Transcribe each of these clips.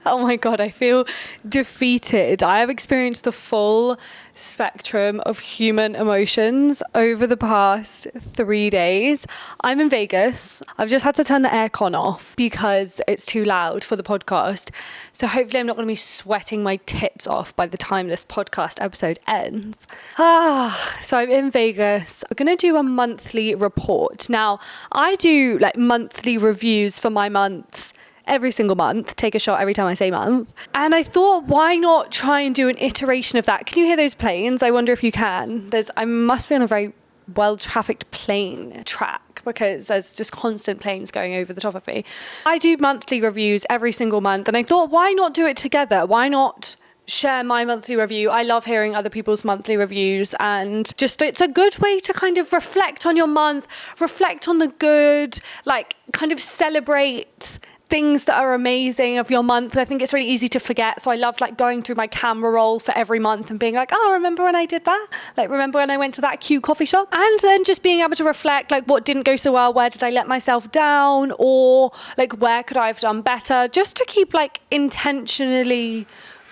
Oh my God, I feel defeated. I have experienced the full spectrum of human emotions over the past 3 days. I'm in Vegas. I've just had to turn the aircon off because it's too loud for the podcast. So hopefully I'm not going to be sweating my tits off by the time this podcast episode ends. So I'm in Vegas. We're going to do a monthly report. Now, I do like monthly reviews for my months every single month, take a shot every time I say month. And I thought, why not try and do an iteration of that? Can you hear those planes? I wonder if you can. I must be on a very well-trafficked plane track because there's just constant planes going over the top of me. I do monthly reviews every single month, and I thought, why not do it together? Why not share my monthly review? I love hearing other people's monthly reviews, and just it's a good way to kind of reflect on your month, reflect on the good, like kind of celebrate things that are amazing of your month. I think it's really easy to forget. So I love like going through my camera roll for every month and being like, oh, remember when I did that? Like, remember when I went to that cute coffee shop? And then just being able to reflect, like, what didn't go so well? Where did I let myself down? Or like, where could I have done better? Just to keep like intentionally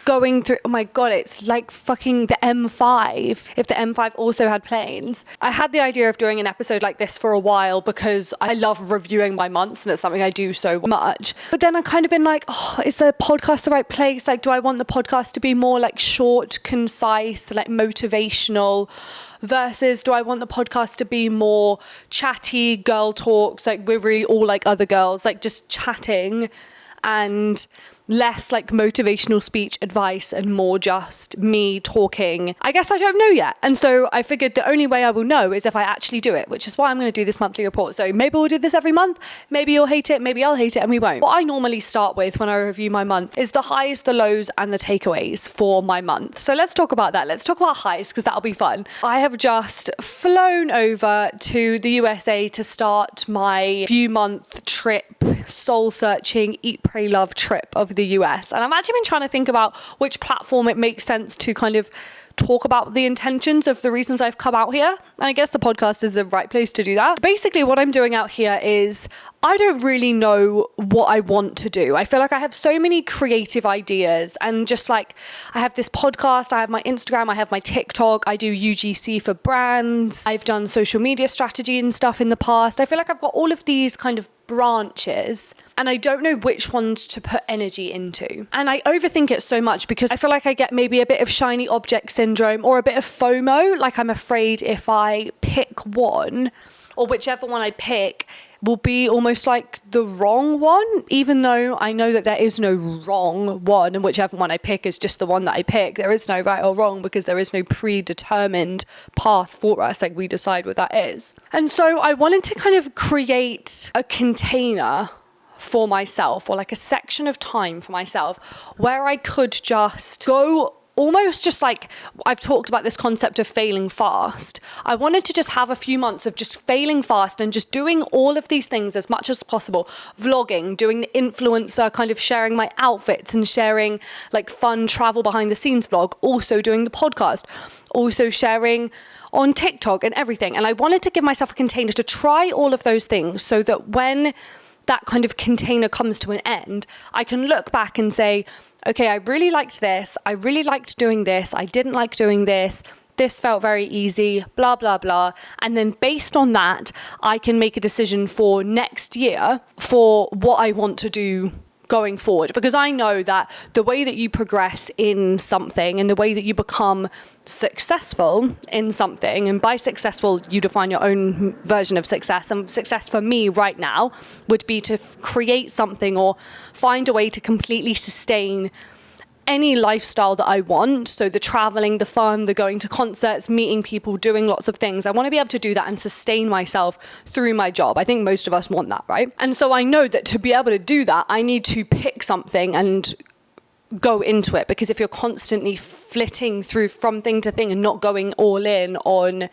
going through. Oh my God, it's like fucking the M5, if the M5 also had planes. I had the idea of doing an episode like this for a while because I love reviewing my months and it's something I do so much. But then I've kind of been like, oh, is the podcast the right place? Like, do I want the podcast to be more like short, concise, like motivational, versus do I want the podcast to be more chatty, girl talks, like we're really all like other girls, like just chatting, and less like motivational speech advice and more just me talking? I guess I don't know yet. And so I figured the only way I will know is if I actually do it, which is why I'm going to do this monthly report. So maybe we'll do this every month. Maybe you'll hate it. Maybe I'll hate it and we won't. What I normally start with when I review my month is the highs, the lows, and the takeaways for my month. So let's talk about that. Let's talk about highs because that'll be fun. I have just flown over to the USA to start my few-month trip, soul-searching, eat, pray, love trip of the US. And I've actually been trying to think about which platform it makes sense to kind of talk about the intentions of the reasons I've come out here. And I guess the podcast is the right place to do that. Basically, what I'm doing out here is I don't really know what I want to do. I feel like I have so many creative ideas, and just like I have this podcast, I have my Instagram, I have my TikTok, I do UGC for brands, I've done social media strategy and stuff in the past. I feel like I've got all of these kind of branches and I don't know which ones to put energy into. And I overthink it so much because I feel like I get maybe a bit of shiny object syndrome or a bit of FOMO. Like I'm afraid if I pick one, or whichever one I pick will be almost like the wrong one, even though I know that there is no wrong one, and whichever one I pick is just the one that I pick. There is no right or wrong because there is no predetermined path for us. Like we decide what that is. And so I wanted to kind of create a container for myself, or like a section of time for myself where I could just go almost just like, I've talked about this concept of failing fast. I wanted to just have a few months of just failing fast and just doing all of these things as much as possible. Vlogging, doing the influencer, kind of sharing my outfits and sharing like fun travel behind the scenes vlog, also doing the podcast, also sharing on TikTok and everything. And I wanted to give myself a container to try all of those things so that when that kind of container comes to an end, I can look back and say, okay, I really liked this. I really liked doing this. I didn't like doing this. This felt very easy, blah, blah, blah. And then based on that, I can make a decision for next year for what I want to do going forward. Because I know that the way that you progress in something and the way that you become successful in something, and by successful, you define your own version of success. And success for me right now would be to create something or find a way to completely sustain any lifestyle that I want. So the traveling, the fun, the going to concerts, meeting people, doing lots of things. I want to be able to do that and sustain myself through my job. I think most of us want that, right? And so I know that to be able to do that, I need to pick something and go into it, because if you're constantly flitting through from thing to thing and not going all in on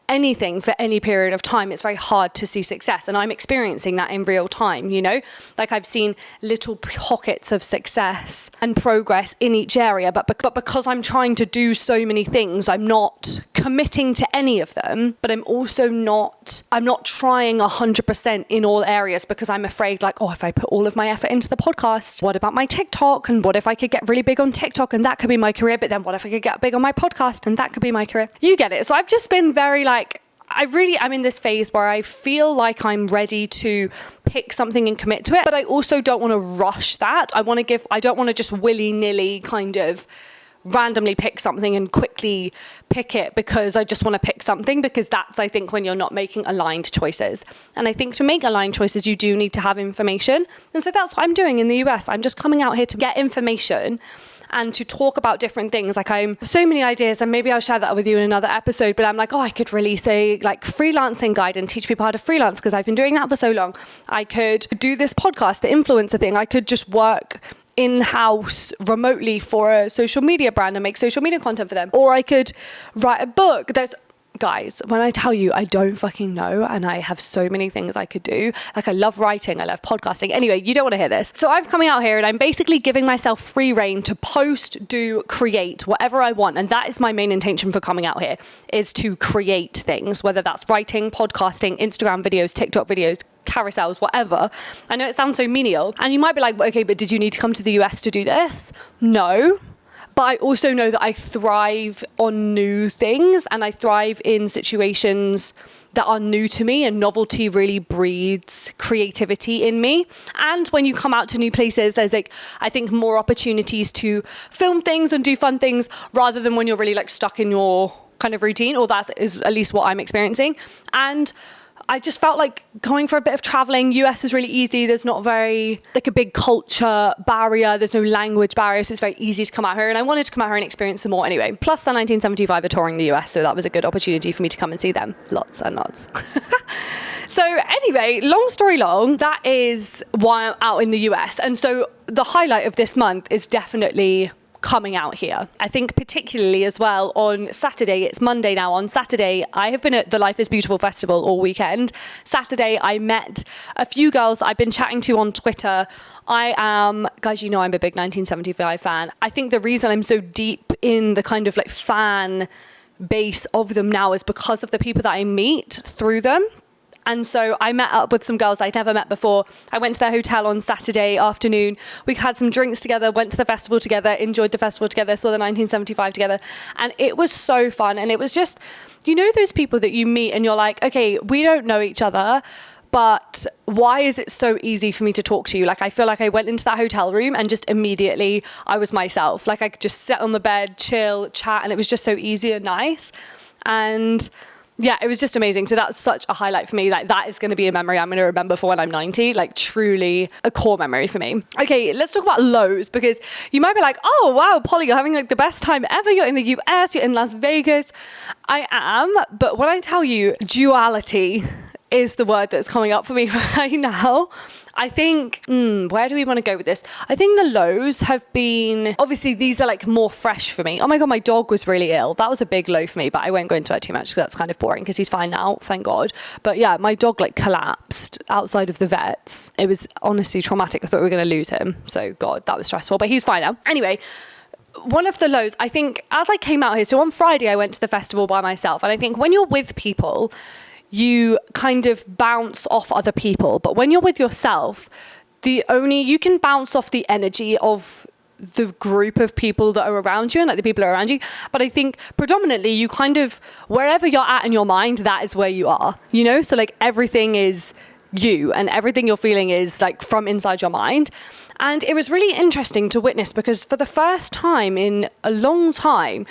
anything for any period of time, it's very hard to see success. And I'm experiencing that in real time, you know? Like I've seen little pockets of success and progress in each area, but because I'm trying to do so many things, I'm not committing to any of them, but I'm also I'm not trying 100% in all areas because I'm afraid like, oh, if I put all of my effort into the podcast, what about my TikTok? And what if I could get really big on TikTok and that could be my career? But then what if I could get big on my podcast and that could be my career? You get it. So I've just been very like, I'm in this phase where I feel like I'm ready to pick something and commit to it, but I also don't want to rush that. I don't want to just willy-nilly kind of randomly pick something and quickly pick it because I just want to pick something, because that's, I think, when you're not making aligned choices. And I think to make aligned choices, you do need to have information. And so that's what I'm doing in the US. I'm just coming out here to get information and to talk about different things. Like I'm so many ideas, and maybe I'll share that with you in another episode, but I'm like, oh, I could release a like freelancing guide and teach people how to freelance because I've been doing that for so long. I could do this podcast, the influencer thing. I could just work in-house remotely for a social media brand and make social media content for them. Or I could write a book. Guys, when I tell you, I don't fucking know, and I have so many things I could do. Like I love writing, I love podcasting. Anyway, you don't want to hear this. So I'm coming out here and I'm basically giving myself free reign to post, do, create, whatever I want. And that is my main intention for coming out here, is to create things, whether that's writing, podcasting, Instagram videos, TikTok videos, carousels, whatever. I know it sounds so menial. And you might be like, okay, but did you need to come to the US to do this? No. But I also know that I thrive on new things and I thrive in situations that are new to me, and novelty really breeds creativity in me. And when you come out to new places, there's like, I think, more opportunities to film things and do fun things rather than when you're really like stuck in your kind of routine, or that is at least what I'm experiencing. And I just felt like going for a bit of traveling. US is really easy. There's not very like a big culture barrier. There's no language barrier. So it's very easy to come out here. And I wanted to come out here and experience some more anyway. Plus the 1975 are touring the US. So that was a good opportunity for me to come and see them. Lots and lots. So anyway, long story long, that is why I'm out in the US. And so the highlight of this month is definitely coming out here. I think particularly as well on Saturday, it's Monday now, on Saturday, I have been at the Life is Beautiful festival all weekend. Saturday, I met a few girls I've been chatting to on Twitter. Guys, you know I'm a big 1975 fan. I think the reason I'm so deep in the kind of like fan base of them now is because of the people that I meet through them. And so I met up with some girls I'd never met before. I went to their hotel on Saturday afternoon. We had some drinks together, went to the festival together, enjoyed the festival together, saw the 1975 together. And it was so fun. And it was just, you know, those people that you meet and you're like, okay, we don't know each other, but why is it so easy for me to talk to you? Like, I feel like I went into that hotel room and just immediately I was myself. Like I could just sit on the bed, chill, chat, and it was just so easy and nice. And yeah, it was just amazing. So that's such a highlight for me. Like that is going to be a memory I'm going to remember for when I'm 90, like truly a core memory for me. Okay, let's talk about lows, because you might be like, oh, wow, Polly, you're having like the best time ever. You're in the US, you're in Las Vegas. I am. But when I tell you, duality is the word that's coming up for me right now. I think, where do we want to go with this? I think the lows have been, obviously these are like more fresh for me. Oh my God, my dog was really ill. That was a big low for me, but I won't go into it too much because that's kind of boring because he's fine now, thank God. But yeah, my dog like collapsed outside of the vets. It was honestly traumatic. I thought we were going to lose him. So God, that was stressful, but he's fine now. Anyway, one of the lows, I think, as I came out here, so on Friday I went to the festival by myself, and I think when you're with people, you kind of bounce off other people. But when you're with yourself, you can bounce off the energy of the group of people that are around you and like the people that are around you. But I think predominantly you kind of, wherever you're at in your mind, that is where you are, you know? So like everything is you and everything you're feeling is like from inside your mind. And it was really interesting to witness because for the first time in a long time,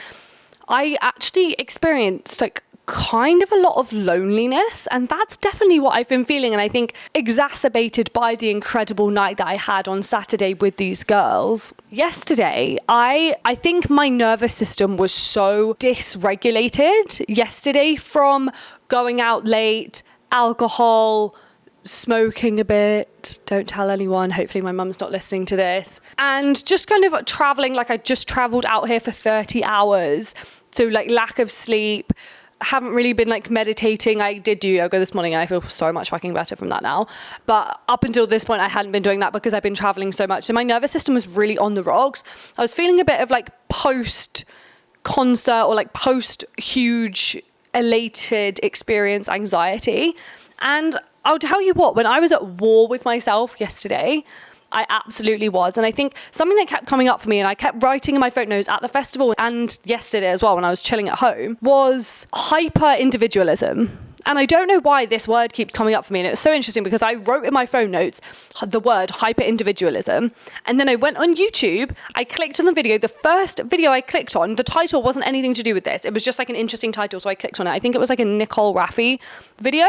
I actually experienced like kind of a lot of loneliness, and that's definitely what I've been feeling, and I think exacerbated by the incredible night that I had on Saturday with these girls. Yesterday, I think my nervous system was so dysregulated yesterday from going out late, alcohol, smoking a bit, don't tell anyone, hopefully my mum's not listening to this, and just kind of traveling. Like I just traveled out here for 30 hours, so like lack of sleep, haven't really been like meditating. I did do yoga this morning and I feel so much fucking better from that now. But up until this point, I hadn't been doing that because I've been traveling so much. So my nervous system was really on the rocks. I was feeling a bit of like post concert or like post huge elated experience anxiety. And I'll tell you what, when I was at war with myself yesterday, I absolutely was. And I think something that kept coming up for me, and I kept writing in my photos at the festival and yesterday as well when I was chilling at home, was hyper individualism. And I don't know why this word keeps coming up for me. And it was so interesting because I wrote in my phone notes the word hyper individualism. And then I went on YouTube, I clicked on the video. The first video I clicked on, the title wasn't anything to do with this. It was just like an interesting title. So I clicked on it. I think it was like a Nicole Raffi video.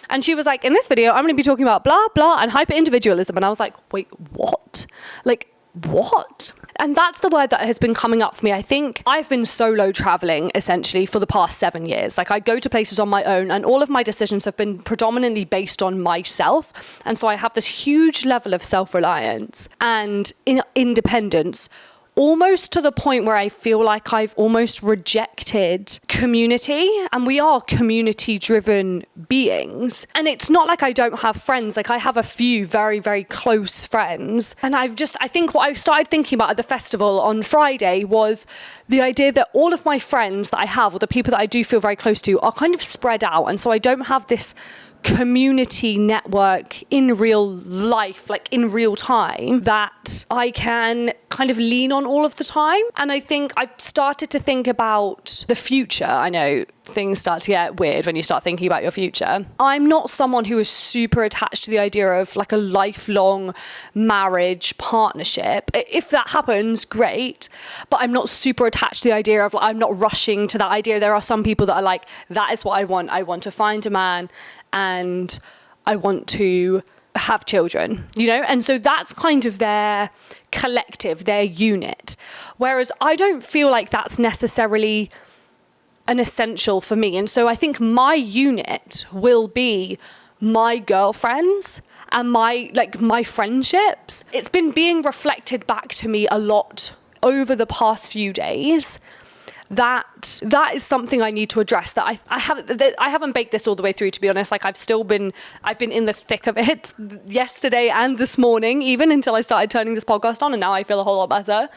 And she was like, in this video, I'm going to be talking about blah, blah, and hyper individualism. And I was like, wait, what? Like, what? And that's the word that has been coming up for me. I think I've been solo traveling essentially for the past 7 years. Like I go to places on my own and all of my decisions have been predominantly based on myself. And so I have this huge level of self-reliance and independence, almost to the point where I feel like I've almost rejected community, and we are community driven beings. And it's not like I don't have friends. Like I have a few very, very close friends. And I think what I started thinking about at the festival on Friday was the idea that all of my friends that I have, or the people that I do feel very close to, are kind of spread out. And so I don't have this community network in real life, like in real time, that I can kind of lean on all of the time. And I think I've started to think about the future. I know things start to get weird when you start thinking about your future. I'm not someone who is super attached to the idea of like a lifelong marriage partnership. If that happens, great. But I'm not super attached to the idea of, I'm not rushing to that idea. There are some people that are like, that is what I want. I want to find a man and I want to have children, you know? And so that's kind of their collective, their unit. Whereas I don't feel like that's necessarily an essential for me. And so I think my unit will be my girlfriends and my friendships. It's been being reflected back to me a lot over the past few days. That is something I need to address. That I haven't baked this all the way through, to be honest. Like I've been in the thick of it yesterday and this morning, even until I started turning this podcast on, and now I feel a whole lot better.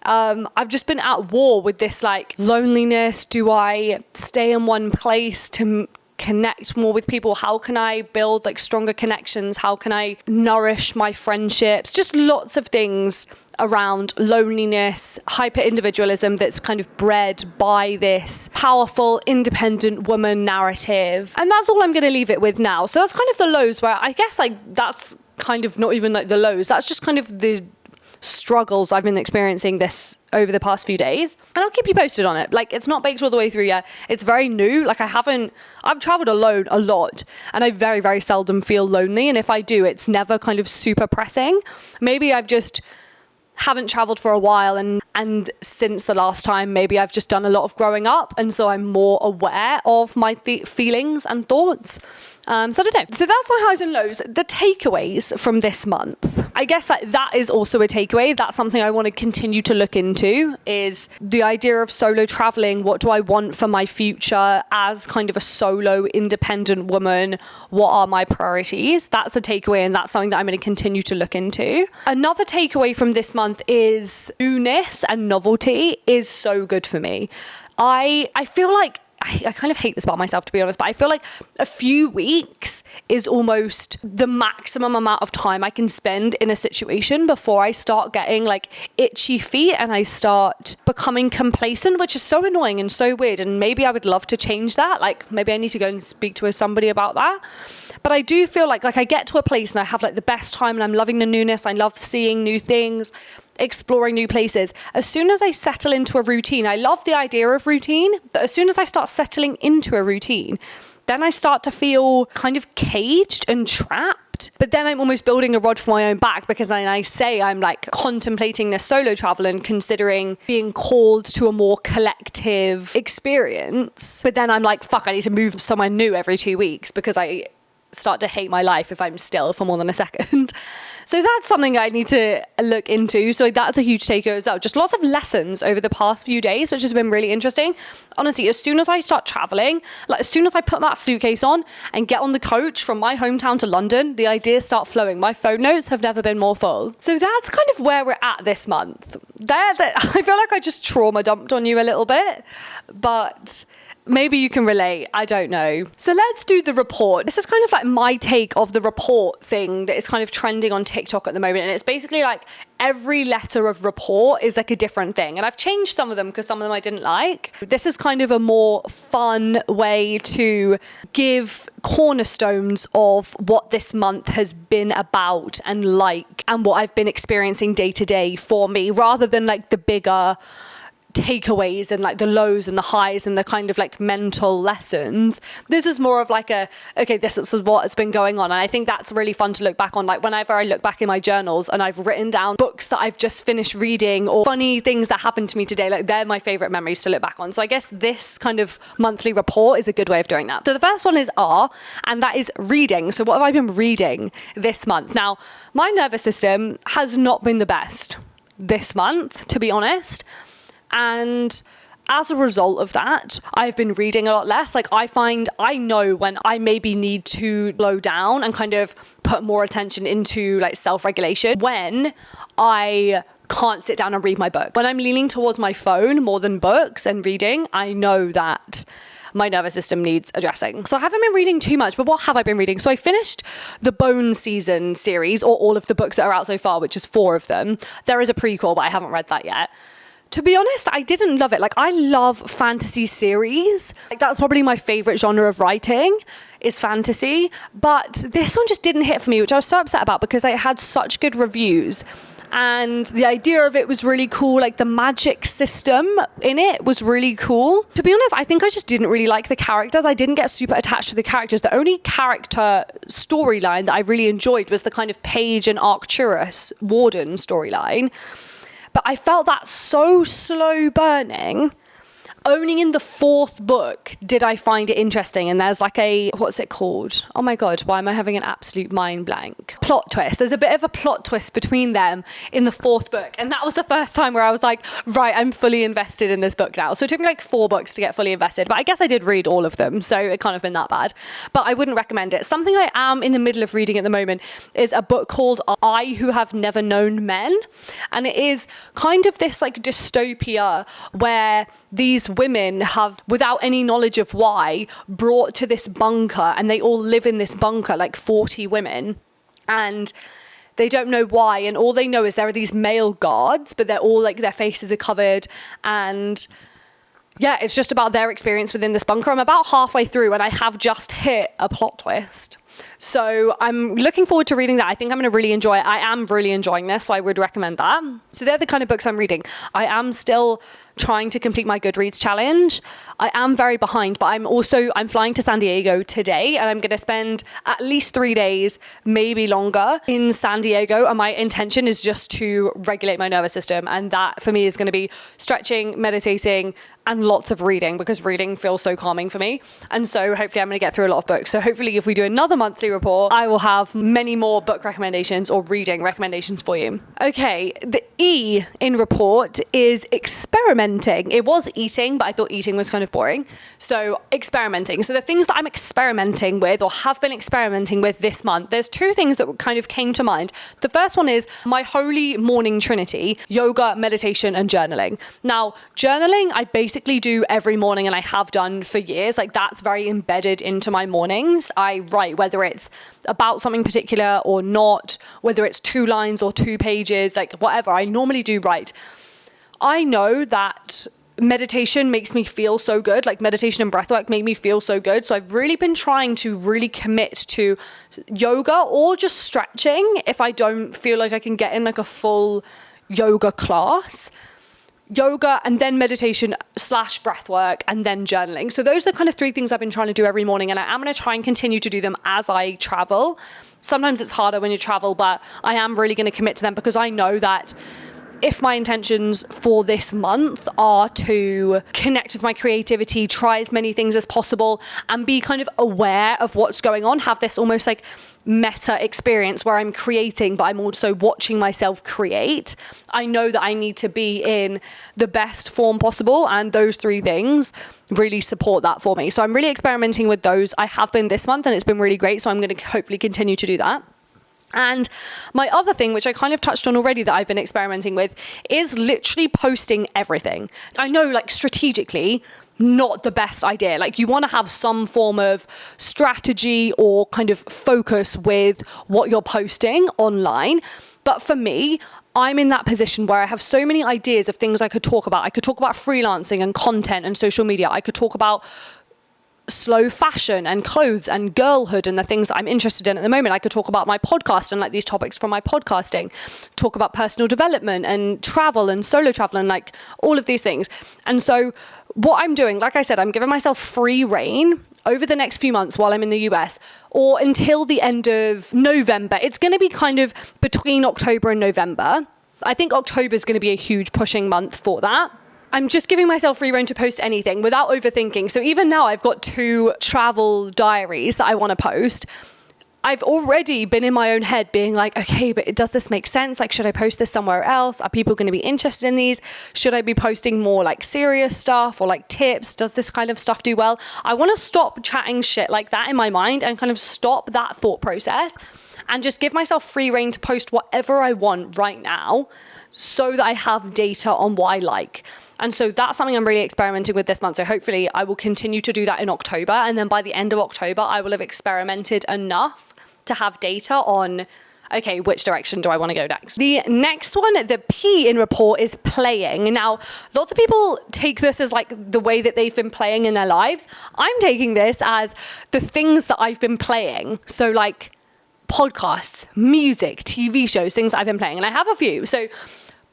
I've just been at war with this like loneliness. Do I stay in one place to connect more with people? How can I build like stronger connections? How can I nourish my friendships? Just lots of things around loneliness, hyper individualism that's kind of bred by this powerful independent woman narrative. And that's all I'm going to leave it with now. So that's kind of the lows, where I guess like that's kind of not even like the lows. That's just kind of the struggles I've been experiencing this over the past few days, and I'll keep you posted on it. Like it's not baked all the way through yet. It's very new. Like I've traveled alone a lot, and I very, very seldom feel lonely. And if I do, it's never kind of super pressing. Maybe I've just haven't traveled for a while, and since the last time, maybe I've just done a lot of growing up, and so I'm more aware of my feelings and thoughts. So I don't know. So that's my highs and lows. The takeaways from this month, I guess that is also a takeaway. That's something I want to continue to look into, is the idea of solo traveling. What do I want for my future as kind of a solo independent woman? What are my priorities? That's a takeaway, and that's something that I'm going to continue to look into. Another takeaway from this month is newness and novelty is so good for me. I feel like I kind of hate this about myself, to be honest, but I feel like a few weeks is almost the maximum amount of time I can spend in a situation before I start getting like itchy feet and I start becoming complacent, which is so annoying and so weird. And maybe I would love to change that. Like maybe I need to go and speak to somebody about that. But I do feel like I get to a place and I have like the best time and I'm loving the newness. I love seeing new things, exploring new places. As soon as I settle into a routine, I love the idea of routine, but as soon as I start settling into a routine, then I start to feel kind of caged and trapped. But then I'm almost building a rod for my own back, because then I say I'm like contemplating this solo travel and considering being called to a more collective experience. But then I'm like, fuck, I need to move somewhere new every 2 weeks, because I start to hate my life if I'm still for more than a second. So that's something I need to look into. So that's a huge takeaway as well. Just lots of lessons over the past few days, which has been really interesting. Honestly, as soon as I start traveling, like as soon as I put that suitcase on and get on the coach from my hometown to London, the ideas start flowing. My phone notes have never been more full. So that's kind of where we're at this month. I feel like I just trauma dumped on you a little bit, but maybe you can relate. I don't know. So let's do the report. This is kind of like my take of the report thing that is kind of trending on TikTok at the moment. And it's basically like every letter of report is like a different thing. And I've changed some of them because some of them I didn't like. This is kind of a more fun way to give cornerstones of what this month has been about and like, and what I've been experiencing day to day for me, rather than like the bigger takeaways and like the lows and the highs and the kind of like mental lessons. This is more of like this is what has been going on. And I think that's really fun to look back on. Like whenever I look back in my journals and I've written down books that I've just finished reading or funny things that happened to me today, like they're my favorite memories to look back on. So I guess this kind of monthly report is a good way of doing that. So the first one is R, and that is reading. So what have I been reading this month? Now, my nervous system has not been the best this month, to be honest. And as a result of that, I've been reading a lot less. Like I know when I maybe need to slow down and kind of put more attention into like self-regulation when I can't sit down and read my book. When I'm leaning towards my phone more than books and reading, I know that my nervous system needs addressing. So I haven't been reading too much, but what have I been reading? So I finished the Bone Season series, or all of the books that are out so far, which is 4 of them. There is a prequel, but I haven't read that yet. To be honest, I didn't love it. Like, I love fantasy series. Like, that's probably my favorite genre of writing is fantasy. But this one just didn't hit for me, which I was so upset about because it had such good reviews. And the idea of it was really cool. Like, the magic system in it was really cool. To be honest, I think I just didn't really like the characters. I didn't get super attached to the characters. The only character storyline that I really enjoyed was the kind of Paige and Arcturus Warden storyline. But I felt that so slow burning. Only in the 4th book did I find it interesting. And there's like what's it called? Oh my God, why am I having an absolute mind blank? Plot twist. There's a bit of a plot twist between them in the 4th book. And that was the first time where I was like, right, I'm fully invested in this book now. So it took me like 4 books to get fully invested. But I guess I did read all of them. So it can't have been that bad. But I wouldn't recommend it. Something I am in the middle of reading at the moment is a book called I Who Have Never Known Men. And it is kind of this like dystopia where these women have, without any knowledge of why, brought to this bunker, and they all live in this bunker, like 40 women, and they don't know why, and all they know is there are these male guards, but they're all like, their faces are covered, and yeah, it's just about their experience within this bunker. I'm about halfway through and I have just hit a plot twist. So I'm looking forward to reading that. I think I'm going to really enjoy it. I am really enjoying this, so I would recommend that. So they're the kind of books I'm reading. I am still trying to complete my Goodreads challenge. I am very behind, but I'm flying to San Diego today, and I'm going to spend at least 3 days, maybe longer, in San Diego. And my intention is just to regulate my nervous system. And that for me is going to be stretching, meditating, and lots of reading, because reading feels so calming for me. And so hopefully I'm going to get through a lot of books. So hopefully if we do another monthly report, I will have many more book recommendations or reading recommendations for you. Okay, the E in report is experimenting. It was eating, but I thought eating was kind of boring. So experimenting. So the things that I'm experimenting with or have been experimenting with this month, there's 2 things that kind of came to mind. The first one is my holy morning trinity: yoga, meditation, and journaling. Now, journaling, I basically do every morning, and I have done for years. Like, that's very embedded into my mornings. I write, whether it's about something particular or not, whether it's 2 lines or 2 pages, like whatever, I normally do write. I know that meditation makes me feel so good. Like, meditation and breathwork make me feel so good. So I've really been trying to really commit to yoga or just stretching if I don't feel like I can get in like a full yoga class. Yoga, and then meditation / breathwork, and then journaling. So those are the kind of 3 things I've been trying to do every morning, and I am going to try and continue to do them as I travel. Sometimes it's harder when you travel, but I am really going to commit to them, because I know that if my intentions for this month are to connect with my creativity, try as many things as possible, and be kind of aware of what's going on, have this almost like meta experience where I'm creating, but I'm also watching myself create, I know that I need to be in the best form possible. And those three things really support that for me. So I'm really experimenting with those. I have been this month and it's been really great. So I'm going to hopefully continue to do that. And my other thing, which I kind of touched on already that I've been experimenting with, is literally posting everything. I know, like, strategically, not the best idea. Like, you want to have some form of strategy or kind of focus with what you're posting online. But for me, I'm in that position where I have so many ideas of things I could talk about. I could talk about freelancing and content and social media. I could talk about slow fashion and clothes and girlhood and the things that I'm interested in at the moment. I could talk about my podcast and like these topics from my podcasting, talk about personal development and travel and solo travel and like all of these things. And so what I'm doing, like I said, I'm giving myself free rein over the next few months while I'm in the US or until the end of November. It's going to be kind of between October and November. I think October is going to be a huge pushing month for that. I'm just giving myself free rein to post anything without overthinking. So even now I've got 2 travel diaries that I want to post. I've already been in my own head being like, okay, but does this make sense? Like, should I post this somewhere else? Are people going to be interested in these? Should I be posting more like serious stuff or like tips? Does this kind of stuff do well? I want to stop chatting shit like that in my mind and kind of stop that thought process and just give myself free rein to post whatever I want right now so that I have data on what I like. And so that's something I'm really experimenting with this month. So hopefully I will continue to do that in October. And then by the end of October, I will have experimented enough to have data on, okay, which direction do I want to go next? The next one, the P in rapport, is playing. Now, lots of people take this as like the way that they've been playing in their lives. I'm taking this as the things that I've been playing. So like podcasts, music, TV shows, things that I've been playing. And I have a few. So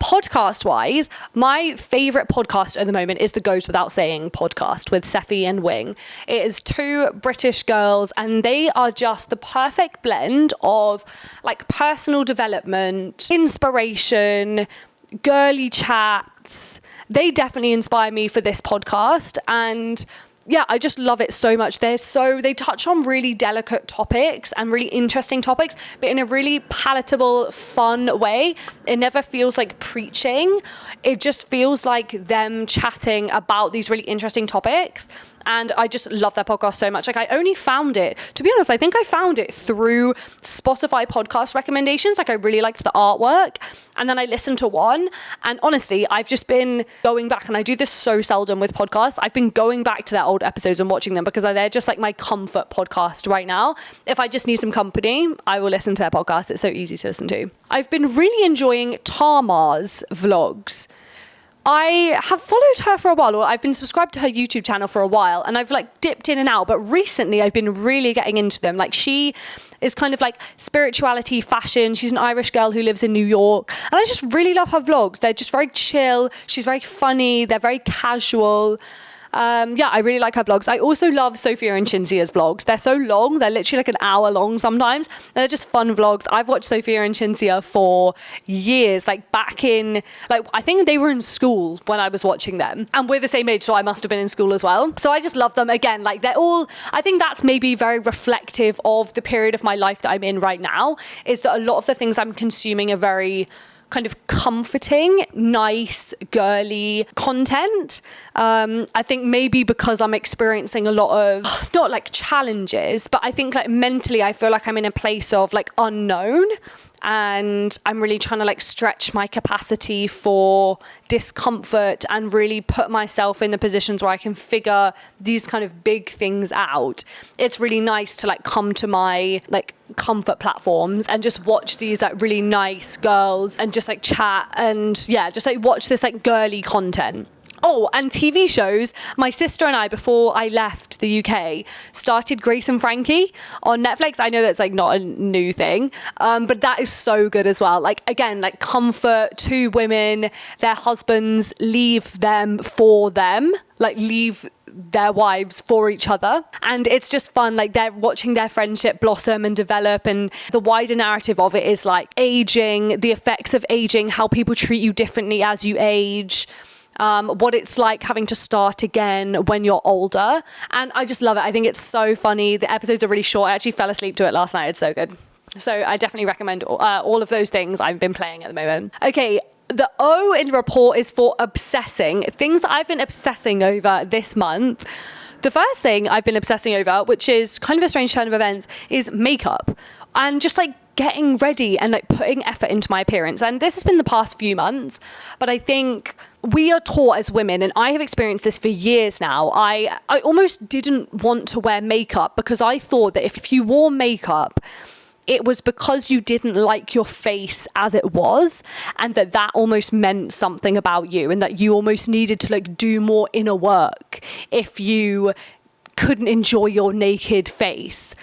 podcast-wise, my favorite podcast at the moment is the Goes Without Saying podcast with Seffi and Wing. It is 2 British girls, and they are just the perfect blend of like personal development, inspiration, girly chats. They definitely inspire me for this podcast, and yeah, I just love it so much. They touch on really delicate topics and really interesting topics, but in a really palatable, fun way. It never feels like preaching. It just feels like them chatting about these really interesting topics. And I just love their podcast so much. Like, I only found it, to be honest, I think I found it through Spotify podcast recommendations. Like, I really liked the artwork. And then I listened to one. And honestly, I've just been going back, and I do this so seldom with podcasts. I've been going back to their old episodes and watching them because they're just like my comfort podcast right now. If I just need some company, I will listen to their podcast. It's so easy to listen to. I've been really enjoying Tamar's vlogs. I have followed her for a while, or I've been subscribed to her YouTube channel for a while, and I've like dipped in and out, but recently I've been really getting into them. Like, she is kind of like spirituality, fashion. She's an Irish girl who lives in New York, and I just really love her vlogs. They're just very chill. She's very funny. They're very casual. Yeah, I really like her vlogs. I also love Sophia and Chinzia's vlogs. They're so long. They're literally like an hour long sometimes. They're just fun vlogs. I've watched Sophia and Chinzia for years, like back in, like, I think they were in school when I was watching them. And we're the same age, so I must have been in school as well. So I just love them. Again, like, they're all, I think that's maybe very reflective of the period of my life that I'm in right now, is that a lot of the things I'm consuming are very kind of comforting, nice, girly content. I think maybe because I'm experiencing a lot of, not like challenges, but I think like mentally I feel like I'm in a place of like unknown, and I'm really trying to like stretch my capacity for discomfort and really put myself in the positions where I can figure these kind of big things out. It's really nice to like come to my like comfort platforms and just watch these like really nice girls and just like chat and yeah, just like watch this like girly content. Oh, and TV shows. My sister and I, before I left the UK, started Grace and Frankie on Netflix. I know that's like not a new thing, but that is so good as well. Like, again, like comfort, 2 women, their husbands leave them for them, like leave their wives for each other, and it's just fun. Like, they're watching their friendship blossom and develop, and the wider narrative of it is like aging, the effects of aging, how people treat you differently as you age. what it's like having to start again when you're older. And I just love it. I think it's so funny. The episodes are really short. I actually fell asleep to it last night. It's so good. So I definitely recommend all of those things I've been playing at the moment. Okay, the O in report is for obsessing. Things that I've been obsessing over this month. The first thing I've been obsessing over, which is kind of a strange turn of events, is makeup. And just like getting ready and like putting effort into my appearance. And this has been the past few months, but I think we are taught as women, and I have experienced this for years now. I almost didn't want to wear makeup because I thought that if you wore makeup, it was because you didn't like your face as it was, and that almost meant something about you, and that you almost needed to like do more inner work if you couldn't enjoy your naked face.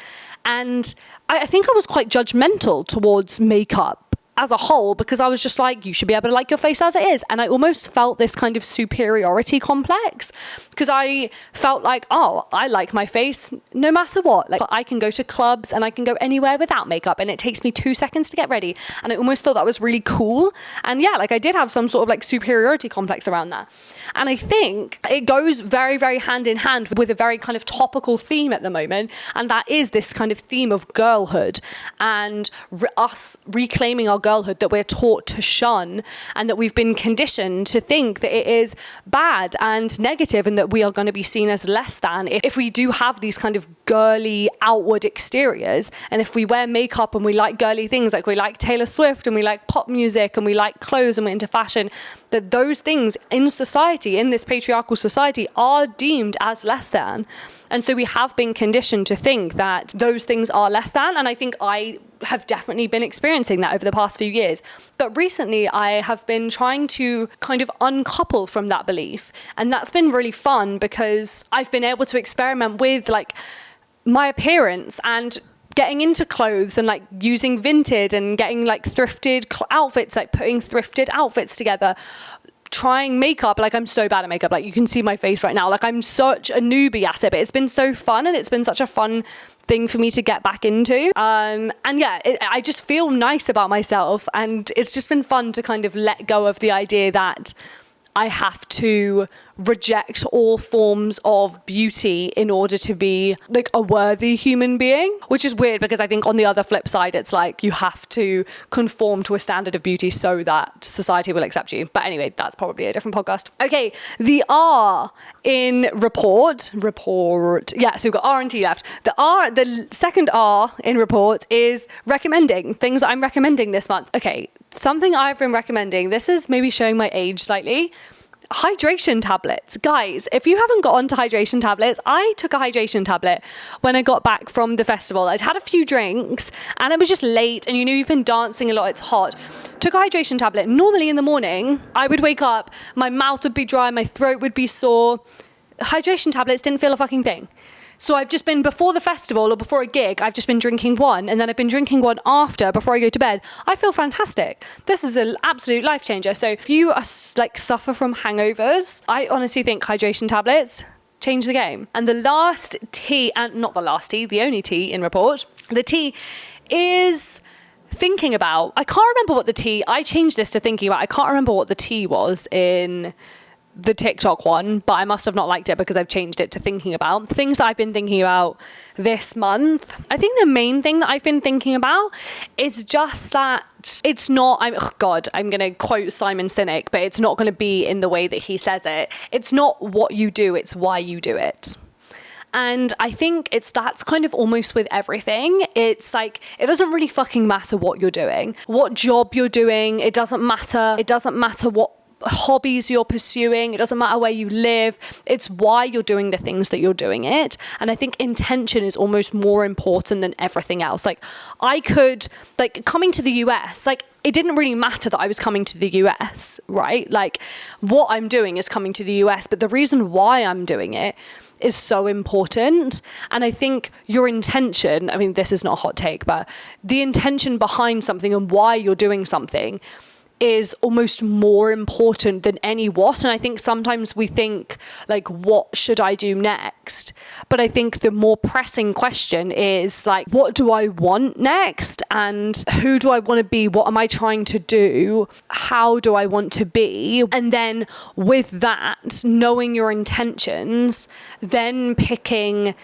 And I think I was quite judgmental towards makeup as a whole, because I was just like, you should be able to like your face as it is. And I almost felt this kind of superiority complex, because I felt like, oh, I like my face no matter what. Like, I can go to clubs and I can go anywhere without makeup, and it takes me 2 seconds to get ready. And I almost thought that was really cool. And yeah, like I did have some sort of like superiority complex around that. And I think it goes very, very hand in hand with a very kind of topical theme at the moment. And that is this kind of theme of girlhood and us reclaiming our girlhood that we're taught to shun, and that we've been conditioned to think that it is bad and negative, and that we are going to be seen as less than if we do have these kind of girly outward exteriors. And if we wear makeup and we like girly things, like we like Taylor Swift and we like pop music and we like clothes and we're into fashion, that those things in society, in this patriarchal society, are deemed as less than. And so we have been conditioned to think that those things are less than. And I think I have definitely been experiencing that over the past few years. But recently I have been trying to kind of uncouple from that belief. And that's been really fun, because I've been able to experiment with like my appearance and getting into clothes and like using Vinted and getting like thrifted outfits, like putting thrifted outfits together. Trying makeup, like I'm so bad at makeup, like you can see my face right now, like I'm such a newbie at it, but it's been so fun, and it's been such a fun thing for me to get back into. And yeah, I just feel nice about myself, and it's just been fun to kind of let go of the idea that I have to reject all forms of beauty in order to be like a worthy human being, which is weird, because I think on the other flip side, it's like you have to conform to a standard of beauty so that society will accept you. But anyway, that's probably a different podcast. Okay, the R in report. Yeah, so we've got R and T left. The second R in report is recommending things that I'm recommending this month. Okay, something I've been recommending, this is maybe showing my age slightly. Hydration tablets. Guys, if you haven't got onto hydration tablets, I took a hydration tablet when I got back from the festival. I'd had a few drinks and it was just late, and you know you've been dancing a lot, it's hot. Took a hydration tablet. Normally in the morning, I would wake up, my mouth would be dry, my throat would be sore. Hydration tablets didn't feel a fucking thing. So I've just been, before the festival or before a gig, I've just been drinking one, and then I've been drinking one after, before I go to bed. I feel fantastic. This is an absolute life changer. So if you are, like, suffer from hangovers, I honestly think hydration tablets change the game. And the last T, and not the last T, the only T in report, the T is thinking about. I can't remember what the T, I changed this to thinking about. I can't remember what the T was in the TikTok one, but I must have not liked it because I've changed it to thinking about. Things that I've been thinking about this month. I think the main thing that I've been thinking about is just that it's not, I'm going to quote Simon Sinek, but it's not going to be in the way that he says it. It's not what you do, it's why you do it. And I think that's kind of almost with everything. It's like, it doesn't really fucking matter what you're doing, what job you're doing. It doesn't matter. It doesn't matter what hobbies you're pursuing. It doesn't matter where you live. It's why you're doing the things that you're doing it. And I think intention is almost more important than everything else. Like, I could, like, coming to the US, like, it didn't really matter that I was coming to the US, right? Like, what I'm doing is coming to the US, but the reason why I'm doing it is so important. And I think your intention, I mean, this is not a hot take, but the intention behind something and why you're doing something is almost more important than any what. And I think sometimes we think like, what should I do next? But I think the more pressing question is like, what do I want next? And who do I want to be? What am I trying to do? How do I want to be? And then with that, knowing your intentions, then picking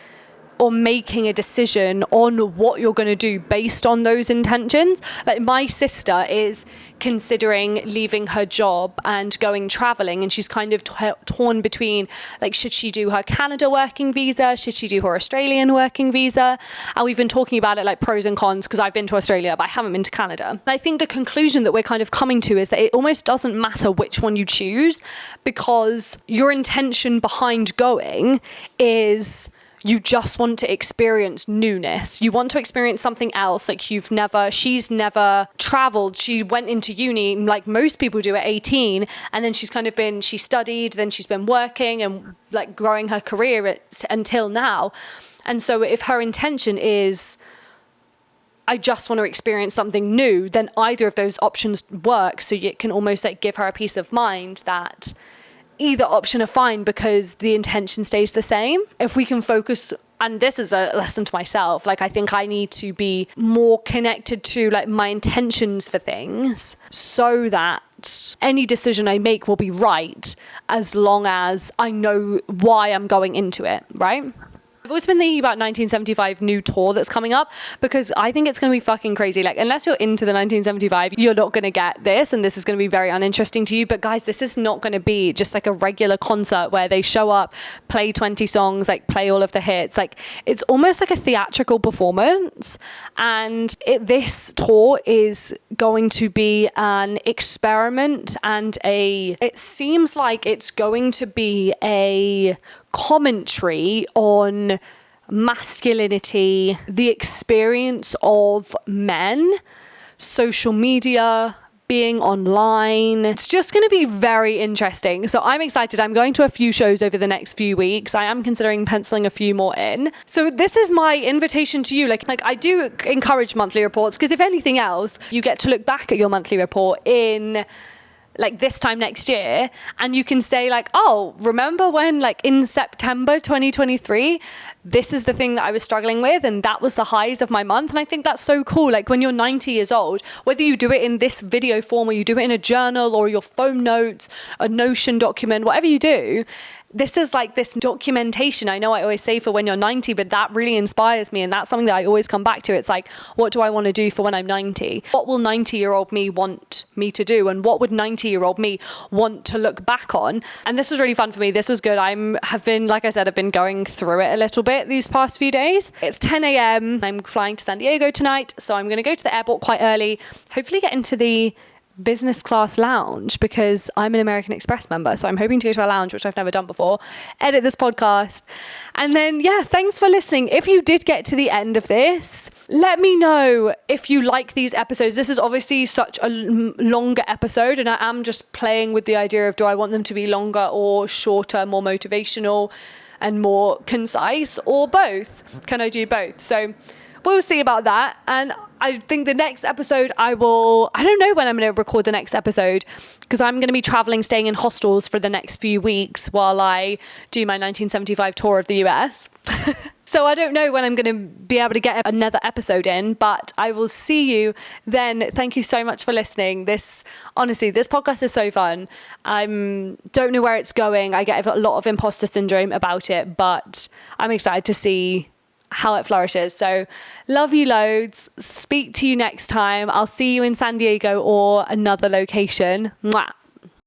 or making a decision on what you're going to do based on those intentions. Like my sister is considering leaving her job and going traveling, and she's kind of torn between like, should she do her Canada working visa? Should she do her Australian working visa? And we've been talking about it like pros and cons, because I've been to Australia, but I haven't been to Canada. And I think the conclusion that we're kind of coming to is that it almost doesn't matter which one you choose, because your intention behind going is you just want to experience newness. You want to experience something else. Like she's never traveled. She went into uni like most people do at 18. And then she studied, then she's been working and like growing her career until now. And so if her intention is, I just want to experience something new, then either of those options work. So it can almost like give her a peace of mind that either option are fine because the intention stays the same. If we can focus, and this is a lesson to myself, like I think I need to be more connected to like my intentions for things so that any decision I make will be right as long as I know why I'm going into it, right? I've always been thinking about 1975 new tour that's coming up, because I think it's going to be fucking crazy. Like, unless you're into the 1975, you're not going to get this, and this is going to be very uninteresting to you. But guys, this is not going to be just like a regular concert where they show up, play 20 songs, like play all of the hits. Like, it's almost like a theatrical performance. And this tour is going to be an experiment, and it seems like it's going to be a commentary on masculinity, the experience of men, social media, being online. It's just going to be very interesting. So I'm excited. I'm going to a few shows over the next few weeks. I am considering penciling a few more in. So this is my invitation to you. Like I do encourage monthly reports, because if anything else, you get to look back at your monthly report in like this time next year, and you can say like, oh, remember when like in September 2023, this is the thing that I was struggling with, and that was the highs of my month. And I think that's so cool. Like when you're 90 years old, whether you do it in this video form or you do it in a journal or your phone notes, a Notion document, whatever you do, this is like this documentation. I know I always say for when you're 90, but that really inspires me. And that's something that I always come back to. It's like, what do I want to do for when I'm 90? What will 90-year-old me want me to do? And what would 90-year-old me want to look back on? And this was really fun for me. This was good. I've been going through it a little bit these past few days. It's 10 a.m. I'm flying to San Diego tonight. So I'm going to go to the airport quite early, hopefully get into the business class lounge, because I'm an American Express member. So I'm hoping to go to a lounge, which I've never done before, edit this podcast. And then, yeah, thanks for listening. If you did get to the end of this, let me know if you like these episodes. This is obviously such a longer episode, and I am just playing with the idea of, do I want them to be longer or shorter, more motivational and more concise, or both? Can I do both? So we'll see about that. And I think the next episode I don't know when I'm going to record the next episode, because I'm going to be traveling, staying in hostels for the next few weeks while I do my 1975 tour of the US. So I don't know when I'm going to be able to get another episode in, but I will see you then. Thank you so much for listening. This podcast is so fun. I don't know where it's going. I get a lot of imposter syndrome about it, but I'm excited to see how it flourishes. So love you loads. Speak to you next time. I'll see you in San Diego or another location. Mwah.